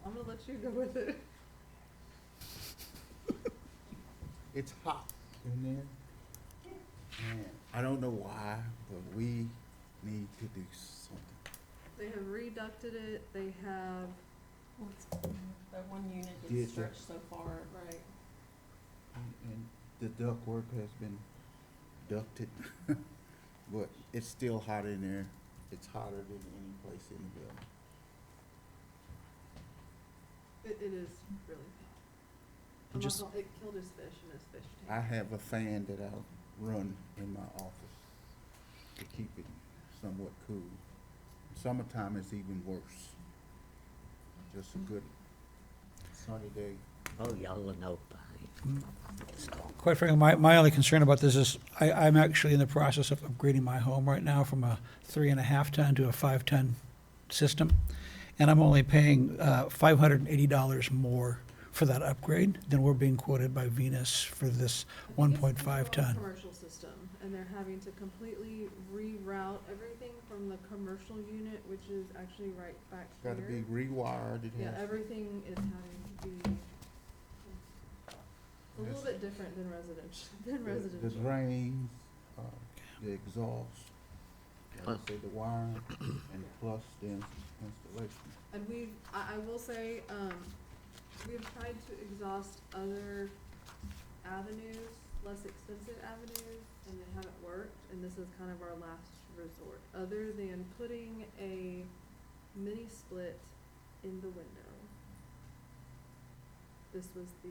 I'm gonna let you go with it. It's hot in there. And I don't know why, but we need to do something. They have reducted it, they have, That one unit Yeah, is stretched so far. right, And the ductwork has been ducted, but it's still hot in there. It's hotter than any place in the building. it is really hot. I'm not Just- gonna- It killed his fish in his fish I tank. have a fan that I run in my office to keep it somewhat cool. Summertime is even worse. Just a good sunny day. Oh, y'all will know behind. Quite frankly, my only concern about this is I'm actually in the process of upgrading my home right now from a 3.5 ton to a 5 ton system. And I'm only paying $580 more for that upgrade than we're being quoted by Venus for this I think it's 1.5 still a ton. Commercial system, and they're having to completely reroute everything from the commercial unit, which is actually right back here. Gotta be rewired. It Yeah, has, everything is having to be a little Yes. bit different than residential, the drains, the exhaust, like I say, the wiring, and plus the installation. And I will say, we've tried to exhaust other avenues, less expensive avenues, and they haven't worked, and this is kind of our last resort, other than putting a mini split in the window. This was the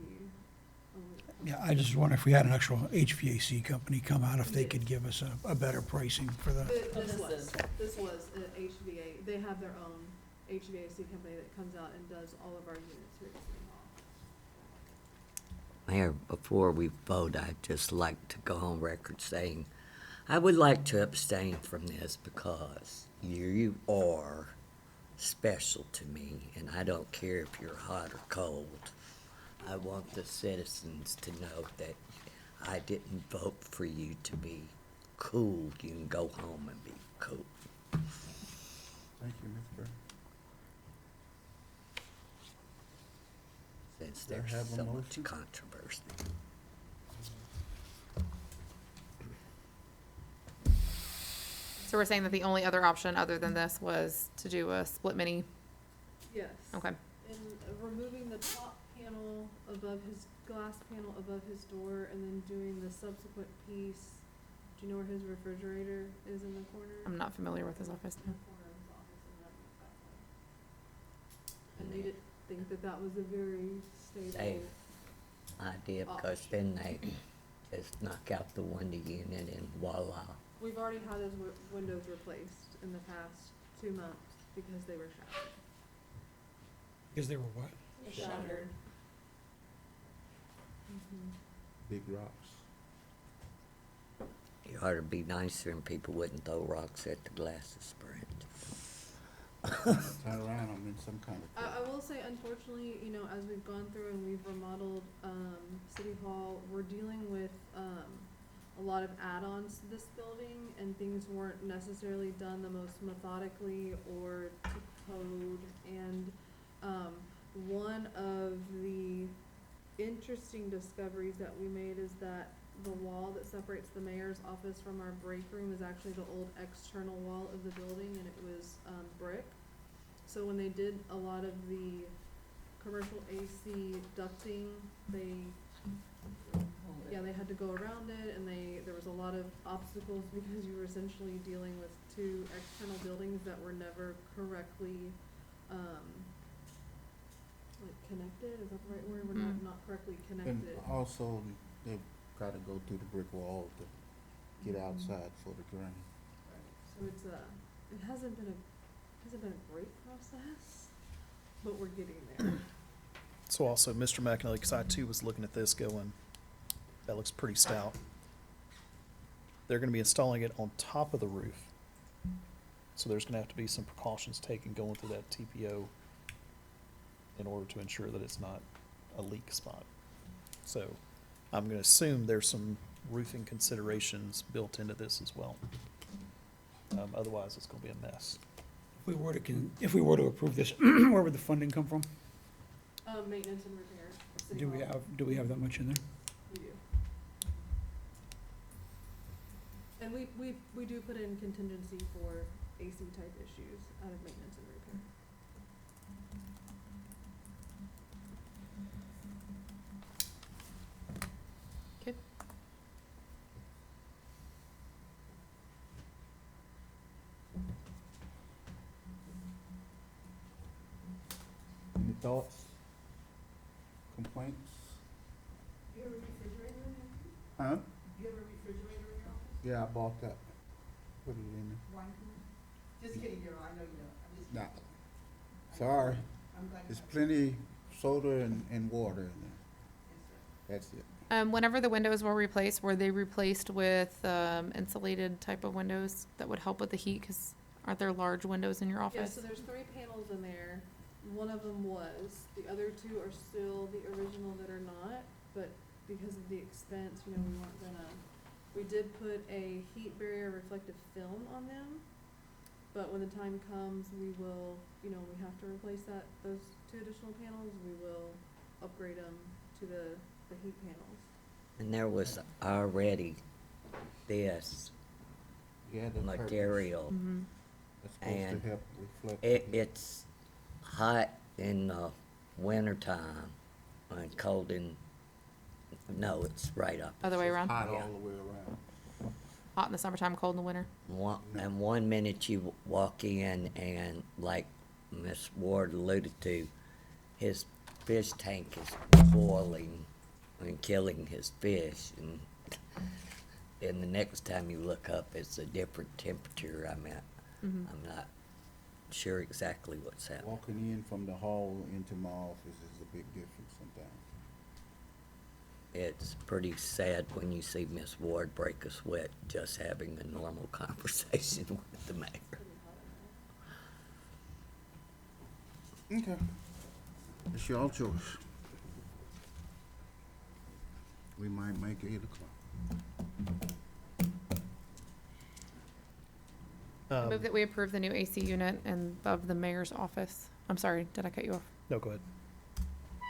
only. Yeah, I just wonder if we had an actual HVAC company come out, if they Yes. could give us a better pricing for the, This was an HVA, they have their own HVAC company that comes out and does all of our units here at City Hall. Mayor, before we vote, I'd just like to go on record saying I would like to abstain from this because you are special to me, and I don't care if you're hot or cold. I want the citizens to know that I didn't vote for you to be cool. You can go home and be cool. Thank you, Ms. Burr. Since Do I there's have a so much motion? controversy. So we're saying that the only other option other than this was to do a split mini? Yes. Okay. And removing the top panel above his, glass panel above his door, and then doing the subsequent piece. Do you know where his refrigerator is in the corner? I'm not familiar with his office. In the corner of his office in that back one. And they didn't think that that was a very stable. Safe idea, because then they just knock out the window unit and voila. We've already had those windows replaced in the past 2 months because they were shattered. because they were what? Shattered. Mhm. Big rocks. You ought to be nicer and people wouldn't throw rocks at the glasses sprint. Turn around, I'm in some kind of. I will say, unfortunately, you know, as we've gone through and we've remodeled, City Hall, we're dealing with, a lot of add-ons to this building, and things weren't necessarily done the most methodically or to code, and, one of the interesting discoveries that we made is that the wall that separates the mayor's office from our break room is actually the old external wall of the building, and it was, brick. So when they did a lot of the commercial AC ducting, they had to go around it, and there was a lot of obstacles because you were essentially dealing with two external buildings that were never correctly, like connected, is that the right word? Were not correctly And connected. also, they've gotta go through the brick wall to get outside for the drain. So it's it hasn't been a great process, but we're getting there. So also, Mr. McAnally, because I too was looking at this going, that looks pretty stout. They're gonna be installing it on top of the roof. So there's gonna have to be some precautions taken going through that TPO in order to ensure that it's not a leak spot. So I'm gonna assume there's some roofing considerations built into this as well. Otherwise, it's gonna be a mess. If we were to approve this, where would the funding come from? Maintenance and repair. City Do we Hall. have that much in there? We do. And we do put in contingency for AC type issues out of maintenance and repair. Good. Any thoughts? Complaints? You have a refrigerator in there? Huh? You have a refrigerator in your office? Yeah, I bought that. Put it in there. Wine cooler? Just kidding, girl, I know you don't. I'm just Nah, kidding. sorry. I'm glad. There's plenty soda and water in there. That's it. Whenever the windows were replaced, were they replaced with insulated type of windows that would help with the heat? Because aren't there large windows in your Yeah, office? so there's 3 panels in there. One of them was, the other 2 are still the original that are not, but because of the expense, you know, we did put a heat barrier reflective film on them, but when the time comes, we will, you know, we have to replace those 2 additional panels, we will upgrade them to the heat panels. And there was already this Yeah, the curtains. material. Mm-hmm. That's supposed And to help reflect. the heat. It's hot in the wintertime and cold in No, it's right up. Other way around? Hot Yeah. all the way around. Hot in the summertime, cold in the winter? And 1 minute you walk in and like Miss Ward alluded to, his fish tank is boiling and killing his fish. And then the next time you look up, it's a different temperature. Mm-hmm. I'm not sure exactly what's happening. Walking in from the hall into my office is a big difference sometimes. It's pretty sad when you see Miss Ward break a sweat just having a normal conversation with the mayor. Okay. It's your choice. We might make 8 o'clock. I move that we approve the new AC unit and of the mayor's office. I'm sorry, did I cut you off? No, go ahead. You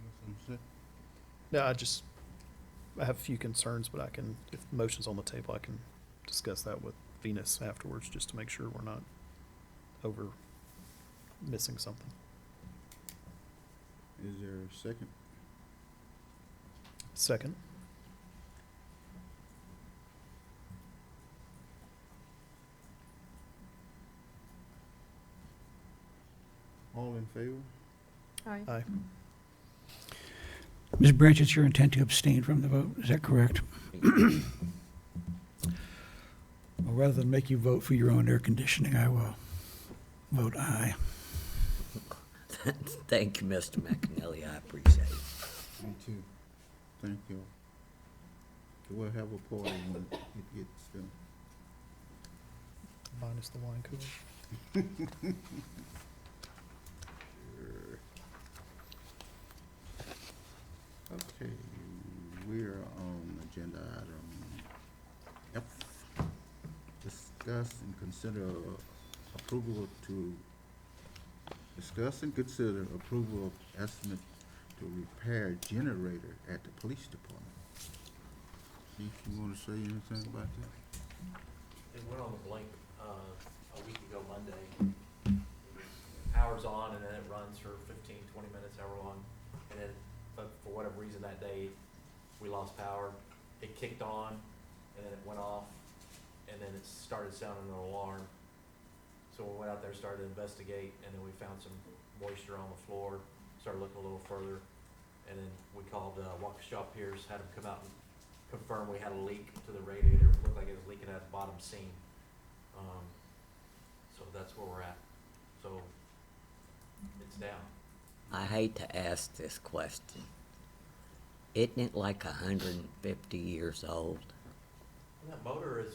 got something to say? No, I have a few concerns, but if the motion's on the table, I can discuss that with Venus afterwards, just to make sure we're not missing something. Is there a second? Second. All in favor? Aye. Aye. Ms. Branch, it's your intent to abstain from the vote, is that correct? Well, rather than make you vote for your own air conditioning, I will vote aye. Thank you, Mr. McAnally, I appreciate it. Me too. Thank you. We'll have a party when it gets done. Minus the wine cooler. Okay, we're on agenda item F. Discuss and consider approval of estimate to repair generator at the police department. Chief, you wanna say anything about that? It went on the blink, a week ago Monday. Power's on and then it runs for 15, 20 minutes, however long. And then, but for whatever reason that day, we lost power. It kicked on and then it went off and then it started sounding an alarm. So we went out there, started to investigate, and then we found some moisture on the floor, started looking a little further. And then we called, Waukesha Pierce, had them come out and confirm we had a leak to the radiator. It looked like it was leaking at the bottom seam. So that's where we're at. So it's down. I hate to ask this question. Isn't it like 150 years old? And that motor is,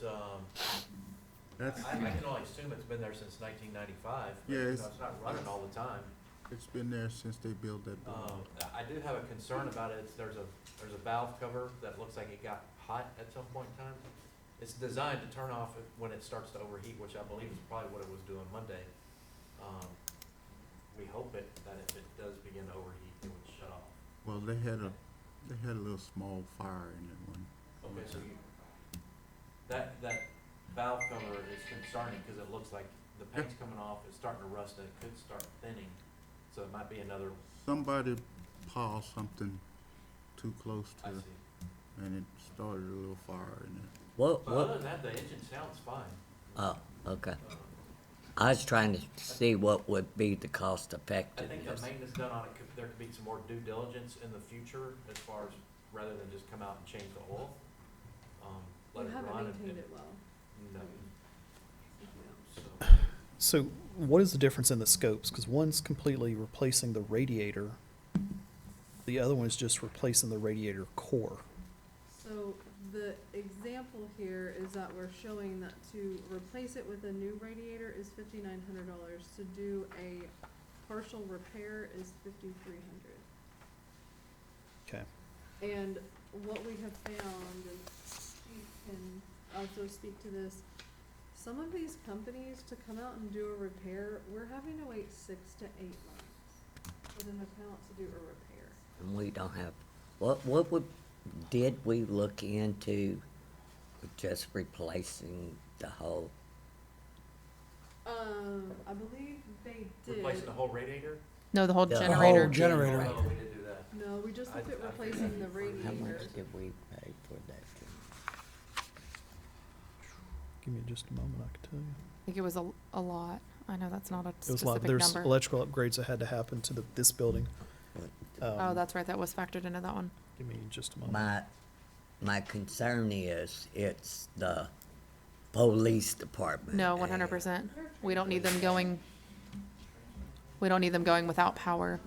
That's, I can only assume it's been there since 1995. But, Yeah, you know, it's- it's not running all the time. it's been there since they built that building. I do have a concern about it. There's a valve cover that looks like it got hot at some point in time. It's designed to turn off when it starts to overheat, which I believe is probably what it was doing Monday. We hope that if it does begin to overheat, it would shut off. Well, they had a little small fire in it one. Okay, so that valve cover is concerning because it looks like the paint's coming off, it's starting to rust, and it could start thinning. So it might be another, Somebody paused something too close I to, see. and it started a little fire in it. What, But other what, than that, the engine sounds fine. oh, okay. I was trying to see what would be the cost I think the effectiveness. maintenance done on it, there could be some more due diligence in the future as far as, rather than just come out and change the oil. Let You it haven't run maintained it well. No. Yeah. So So, what is the difference in the scopes? Because one's completely replacing the radiator. The other one is just replacing the radiator core. So the example here is that we're showing that to replace it with a new radiator is $5,900. To do a partial repair is $5,300. Okay. And what we have found, and Steve can also speak to this, some of these companies to come out and do a repair, we're having to wait 6 to 8 months for them to come out to do a repair. And we don't have, did we look into just replacing the whole? I believe they did. replacing the whole radiator? No, the whole The generator. whole generator. Oh, we did do that. No, we just looked at I replacing the How radiator. much did we pay for that? Give me just a moment, I can tell you. I think it was a lot. I know that's not a It was a lot, specific there's number. electrical upgrades that had to happen to this building. Oh, that's right, that was factored into that one. Give me just a moment. My concern is, it's the police department. No, 100%. We don't need them going, we don't need them going without power.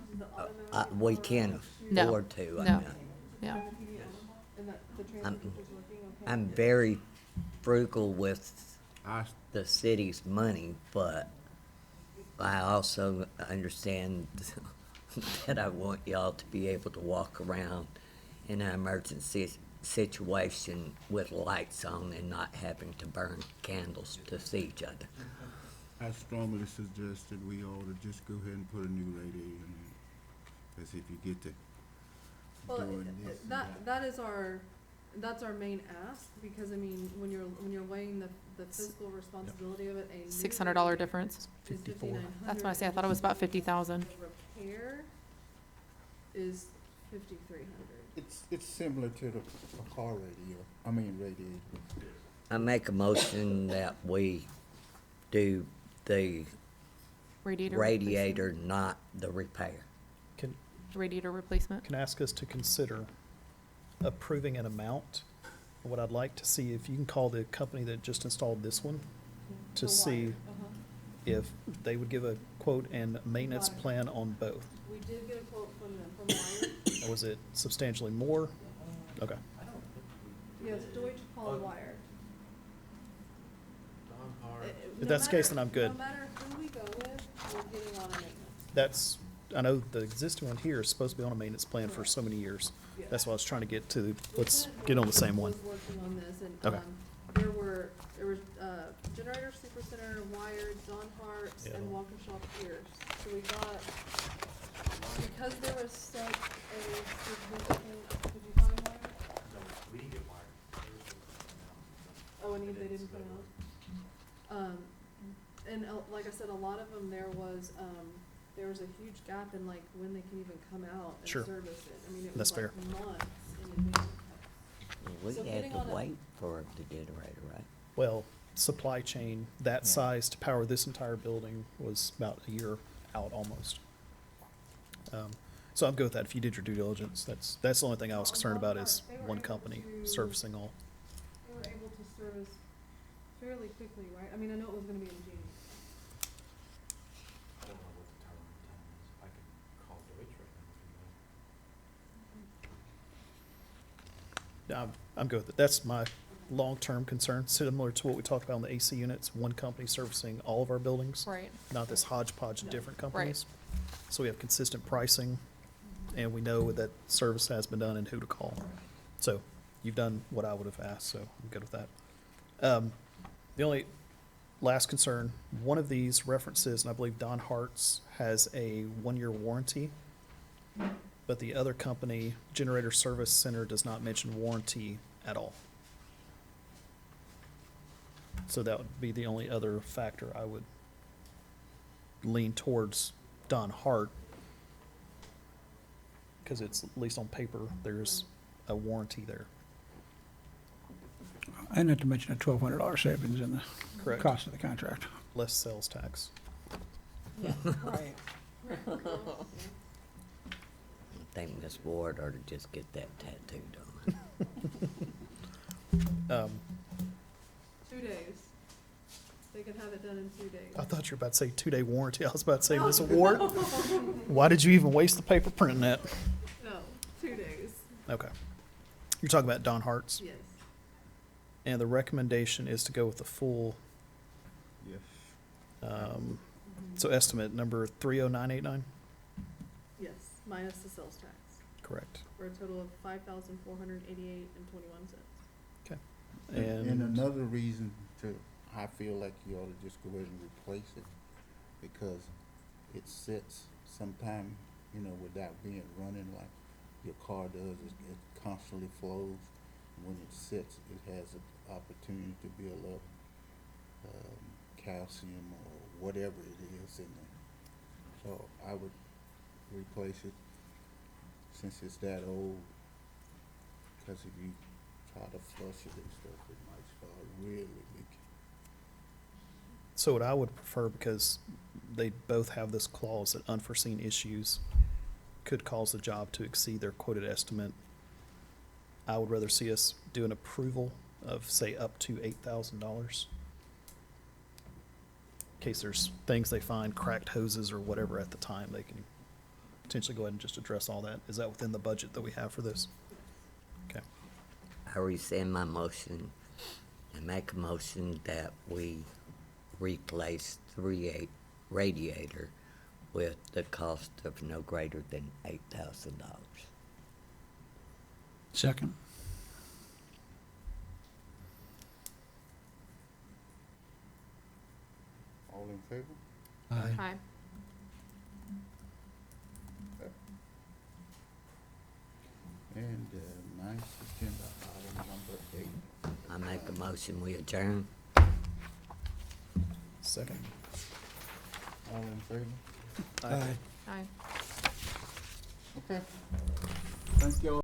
We can't No, afford to. I no. mean, Yeah. And that the transfer was working okay? I'm very frugal with I, the city's money, but I also understand that I want y'all to be able to walk around in an emergency situation with lights on and not having to burn candles to see each other. I strongly suggested we ought to just go ahead and put a new radiator in, because if you get to Well, doing this and that's our main ask, because I mean, when you're weighing the fiscal responsibility of it, a new $600 difference. is 54. $5,900. That's what I say. I thought it was about 50,000. The repair is $5,300. it's similar to a car radiator. I make a motion that we do the Radiator. radiator, not the repair. Can, Radiator replacement. can I ask us to consider approving an amount? What I'd like to see, if you can call the company that just installed this one to The see wire, if they would give a quote and maintenance plan on both. We did get a quote from them, from Wire. Or was it substantially more? Okay. Yes, Deutsche Paul Wire. Don Hart. If that's the case, then I'm good. No matter who we go with, we're getting on a maintenance. That's, I know the existing one here is supposed to be on a maintenance plan for so many years. Yeah. That's why I was trying to get to, let's get on the same one. Was working on this, and, Okay. there was, Generator Supercenter, Wired, John Hart's, Yeah. and Waukesha Pierce. So we got, because there was such a significant, did you find Wired? No, we didn't get wired. There was no- Oh, and they didn't come out? And like I said, a lot of them, there was a huge gap in like when they can even come out and Sure. service it. I mean, it That's was like fair. months in advance. We So had getting to on a- wait for the generator, right? Well, supply chain that Yeah. size to power this entire building was about a year out almost. So I'm good with that. If you did your due diligence, that's the only thing I was concerned about is They were one able company to- servicing all. They were able to service fairly quickly, right? I mean, I know it was gonna be in January. I don't know what the turnaround time is. I can call Deutsche right now if you I'm good with it. That's my long-term concern, similar to what we talked about on the AC units, one company servicing all of our buildings, Right. not this hodgepodge of different companies. So we have consistent pricing, and we know that service has been done and who to call. So you've done what I would have asked, so I'm good with that. The only last concern, one of these references, and I believe Don Hart's has a 1-year warranty, but the other company, Generator Service Center, does not mention warranty at all. So that would be the only other factor I would lean towards Don Hart, because it's, at least on paper, there's a warranty there. And not to mention a $1,200 savings in the Correct. cost of the contract. Less sales tax. Right. I think Miss Ward ought to just get that tattoo done. 2 days. They can have it done in 2 days. I thought you were about to say 2-day warranty. I was about to say, Miss Ward, why did you even waste the paper printing that? No, 2 days, Okay. You're talking about Don Hart's, yes. and the recommendation is to go with the full, Yes. so estimate number 30989? Yes, minus the sales tax, Correct. for a total of $5,488.21. And another reason I feel like you ought to just go ahead and replace it, because it sits sometime, without being running like your car does. It constantly flows. When it sits, it has an opportunity to build up calcium or whatever it is in there. So I would replace it since it's that old, because if you try to flush it and stuff, it might start really leaking. So what I would prefer, because they both have this clause that unforeseen issues could cause the job to exceed their quoted estimate, I would rather see us do an approval of, say, up to $8,000. In case there's things they find, cracked hoses or whatever at the time, they can potentially go ahead and just address all that. Is that within the budget that we have for this? Okay. I rescind my motion and make a motion that we replace the radiator with the cost of no greater than $8,000. Second. All in favor? Aye. And ninth agenda item number 8. I make a motion, we adjourn. Second. All in favor? Aye. Aye. Okay. Thank y'all.